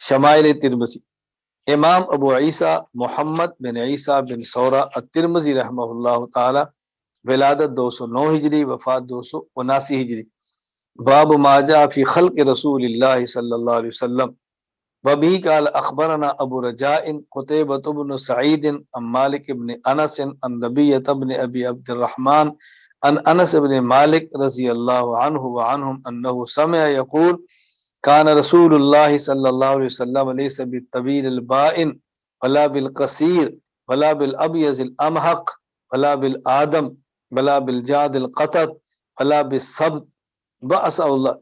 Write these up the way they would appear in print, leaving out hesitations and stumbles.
شمائل ترمذی، امام ابو عیسیٰ محمد بن عیسیٰ بن سورہ الترمذی رحمہ اللہ تعالی، ولادت 209 ہجری، وفات 279 ہجری۔ باب ما جاء فی خلق رسول اللہ صلی اللہ علیہ وسلم، وبه قال اخبرنا ابو رجاء قتيبة بن سعيد عن مالك بن انس عن ربيعة بن ابي عبد الرحمن عن انس بن مالك رضي الله عنه وعنهم انه سمع يقول كان رسول الله صلى الله عليه وسلم ليس بالطويل البائن ولا بالقصير ولا بالابيض الامحق ولا بالآدم ولا بالجاد القطط ولا بالسبت بعثه الله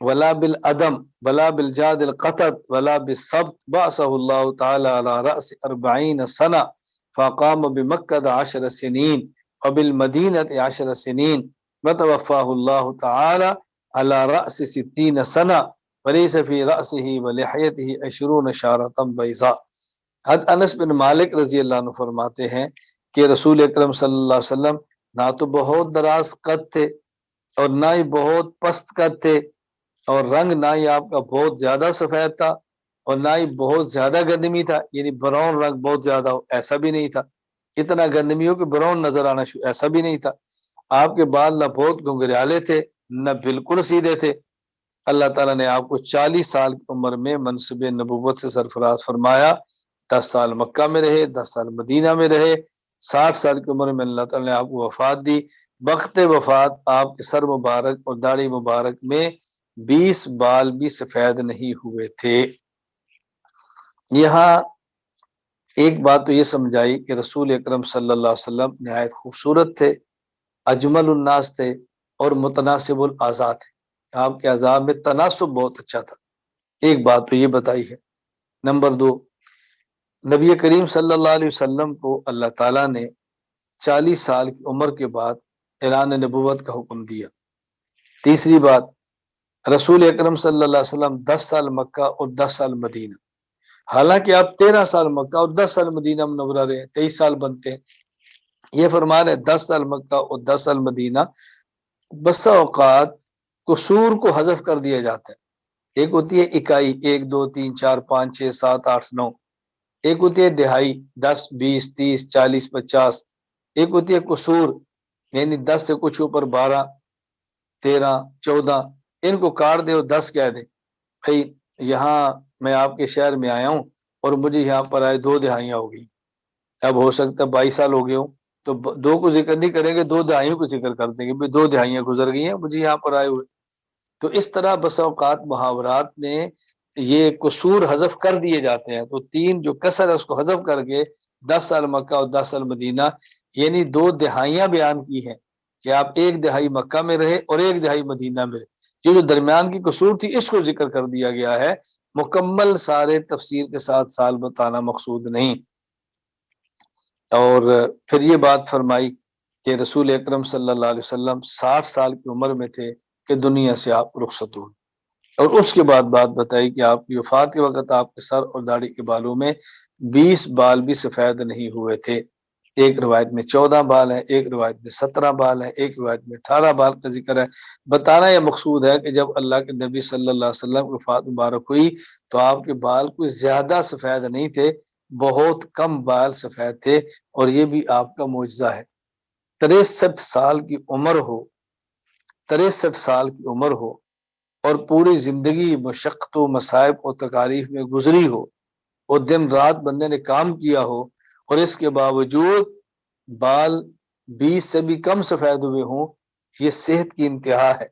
ولا بالعدم ولا بالجاد القطط ولا بالسبت بعثه الله تعالى على رأس 40 سنة فقام بمكة 10 سنين وبالمدينة 10 سنين وتوفاه الله تعالى على رأس 60 سنة وليس في رأسه ولحيته 20 شعرة بيضاء۔ حضرت انس بن مالک رضی اللہ عنہ فرماتے ہیں کہ رسول اکرم صلی اللہ علیہ وسلم نہ تو بہت دراز قد تھے اور نہ ہی بہت پست قد تھے، اور رنگ نہ ہی آپ کا بہت زیادہ سفید تھا اور نہ ہی بہت زیادہ گندمی تھا، یعنی براؤن رنگ بہت زیادہ ہو ایسا بھی نہیں تھا، اتنا گندمی ہو کہ براؤن نظر آنا ایسا بھی نہیں تھا۔ آپ کے بال نہ بہت گھنگریالے تھے نہ بالکل سیدھے تھے۔ اللہ تعالیٰ نے آپ کو 40 سال کی عمر میں منصب نبوت سے سرفراز فرمایا، 10 سال مکہ میں رہے، 10 سال مدینہ میں رہے، 60 سال کی عمر میں اللہ تعالیٰ نے آپ کو وفات دی۔ وقت وفات آپ کے سر مبارک اور داڑھی مبارک میں 20 بال بھی سفید نہیں ہوئے تھے۔ یہاں ایک بات تو یہ سمجھائی کہ رسول اکرم صلی اللہ علیہ وسلم نہایت خوبصورت تھے، اجمل الناس تھے اور متناسب الاعضاء تھے، آپ کے اعضاء میں تناسب بہت اچھا تھا۔ ایک بات تو یہ بتائی ہے۔ نمبر 2، نبی کریم صلی اللہ علیہ وسلم کو اللہ تعالیٰ نے 40 سال کی عمر کے بعد اعلان نبوت کا حکم دیا۔ تیسری بات، رسول اکرم صلی اللہ علیہ وسلم 10 سال مکہ اور 10 سال مدینہ، حالانکہ آپ 13 سال مکہ اور 10 سال مدینہ منورہ رہے، 23 سال بنتے ہیں۔ یہ فرمان ہے 10 سال مکہ اور 10 سال مدینہ، بسا اوقات قصور کو حذف کر دیا جاتا ہے۔ ایک ہوتی ہے اکائی، 1 2 3 4 5 6 7 8 9، ایک ہوتی ہے دہائی 10 20 30 40 50، ایک ہوتی ہے قصور یعنی 10 سے کچھ اوپر 12 13 14، ان کو کاٹ دے اور 10 کہہ دے۔ بھائی یہاں میں آپ کے شہر میں آیا ہوں اور مجھے یہاں پر آئے 2 دہائیاں ہو گئی، اب ہو سکتا ہے 22 سال ہو گئے ہوں، تو 2 کو ذکر نہیں کریں گے، 2 دہائیوں کو ذکر کر دیں گے، بھائی 2 دہائیاں گزر گئی ہیں مجھے یہاں پر آئے ہوئے۔ تو اس طرح بس اوقات محاورات میں یہ قصور حذف کر دیے جاتے ہیں، تو 3 جو کسر ہے اس کو حذف کر کے 10 سال مکہ اور 10 سال مدینہ یعنی 2 دہائیاں بیان کی ہیں کہ آپ 1 دہائی مکہ میں رہے اور 1 دہائی مدینہ میں رہے۔ جو درمیان کی قصور تھی اس کو ذکر کر دیا گیا ہے، مکمل سارے تفسیر کے ساتھ سال بتانا مقصود نہیں۔ اور پھر یہ بات فرمائی کہ رسول اکرم صلی اللہ علیہ وسلم 60 سال کی عمر میں تھے کہ دنیا سے آپ رخصت ہوئے، اور اس کے بعد بات بتائی کہ آپ کی وفات کے وقت آپ کے سر اور داڑھی کے بالوں میں 20 بال بھی سفید نہیں ہوئے تھے۔ ایک روایت میں 14 بال ہیں، ایک روایت میں 17 بال ہیں، ایک روایت میں 18 بال کا ذکر ہے۔ بتانا یہ مقصود ہے کہ جب اللہ کے نبی صلی اللہ علیہ وسلم کی وفات مبارک ہوئی تو آپ کے بال کوئی زیادہ سفید نہیں تھے، بہت کم بال سفید تھے، اور یہ بھی آپ کا معجزہ ہے۔ 63 سال کی عمر ہو، 63 سال کی عمر ہو اور پوری زندگی مشقت و مصائب و تکالیف میں گزری ہو اور دن رات بندے نے کام کیا ہو، اور اس کے باوجود بال 20 سے بھی کم سفید ہوئے ہوں، یہ صحت کی انتہا ہے۔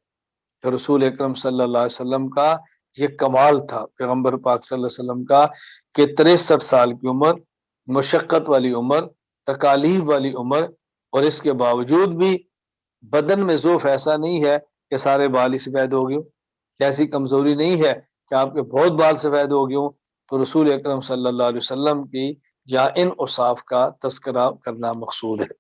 تو رسول اکرم صلی اللہ علیہ وسلم کا یہ کمال تھا، پیغمبر پاک صلی اللہ علیہ وسلم کا، کہ 63 سال کی عمر، مشقت والی عمر، تکالیف والی عمر، اور اس کے باوجود بھی بدن میں ضعف ایسا نہیں ہے کہ سارے بال ہی سفید ہو گئے ہوں، ایسی کمزوری نہیں ہے کہ آپ کے بہت بال سفید ہو گئے ہوں۔ تو رسول اکرم صلی اللہ علیہ وسلم کی یا ان اوصاف کا تذکرہ کرنا مقصود ہے۔